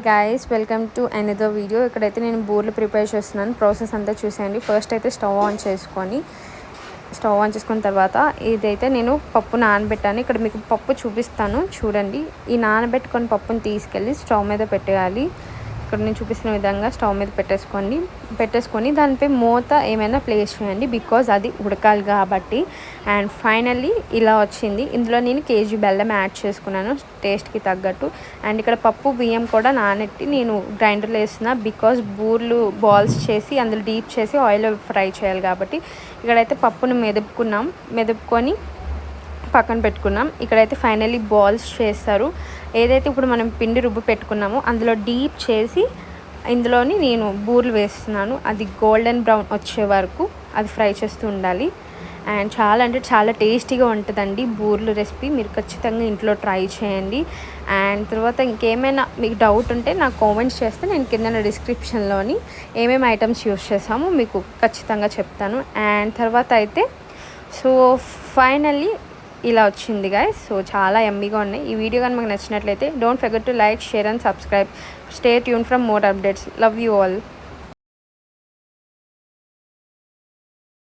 Guys, welcome to another video. ఇక్కడైతే నేను బూర్లు ప్రిపేర్ చేస్తున్నాను. ప్రాసెస్ అంతా చూసేయండి. ఫస్ట్ అయితే స్టవ్ ఆన్ చేసుకున్న తర్వాత ఇదైతే నేను పప్పు నానబెట్టాను. ఇక్కడ మీకు పప్పు చూపిస్తాను చూడండి. ఈ నానబెట్టుకొని పప్పుని తీసుకెళ్ళి స్టవ్ మీద పెట్టేయాలి. ఇక్కడ నేను చూపిస్తున్న విధంగా స్టవ్ మీద పెట్టేసుకొని దానిపై మూత ఏమైనా ప్లేస్ చేయండి, బికాజ్ అది ఉడకాలి కాబట్టి. అండ్ ఫైనల్లీ ఇలా వచ్చింది. ఇందులో నేను కేజీ బెల్లం యాడ్ చేసుకున్నాను టేస్ట్కి తగ్గట్టు. అండ్ ఇక్కడ పప్పు బియ్యం కూడా నానెట్టి నేను గ్రైండర్లో వేస్తున్నా, బికాజ్ బూర్లు బాల్స్ చేసి అందులో డీప్ చేసి ఆయిల్లో ఫ్రై చేయాలి కాబట్టి. ఇక్కడైతే పప్పును మెదుపుకొని పక్కన పెట్టుకున్నాం. ఇక్కడైతే ఫైనల్లీ బాల్స్ చేస్తారు. ఏదైతే ఇప్పుడు మనం పిండి రుబ్బు పెట్టుకున్నామో అందులో డీప్ చేసి ఇందులోని నేను బూర్లు వేస్తున్నాను. అది గోల్డెన్ బ్రౌన్ వచ్చే వరకు అది ఫ్రై చేస్తూ ఉండాలి. అండ్ చాలా అంటే చాలా టేస్టీగా ఉంటుందండి బూర్లు రెసిపీ. మీరు ఖచ్చితంగా ఇంట్లో ట్రై చేయండి. అండ్ తర్వాత ఇంకేమైనా మీకు డౌట్ ఉంటే నాకు కామెంట్స్ చేస్తే నేను కింద డిస్క్రిప్షన్లోని ఏమేమి ఐటమ్స్ యూస్ చేసామో మీకు ఖచ్చితంగా చెప్తాను. అండ్ తర్వాత అయితే సో ఫైనల్లీ ఇలా వచ్చింది గాయ్స్. సో చాలా యమ్మీగా ఉన్నాయి. ఈ వీడియో కానీ మీకు నచ్చినట్లయితే don't forget to like, share and subscribe. Stay tune from more updates. Love you all.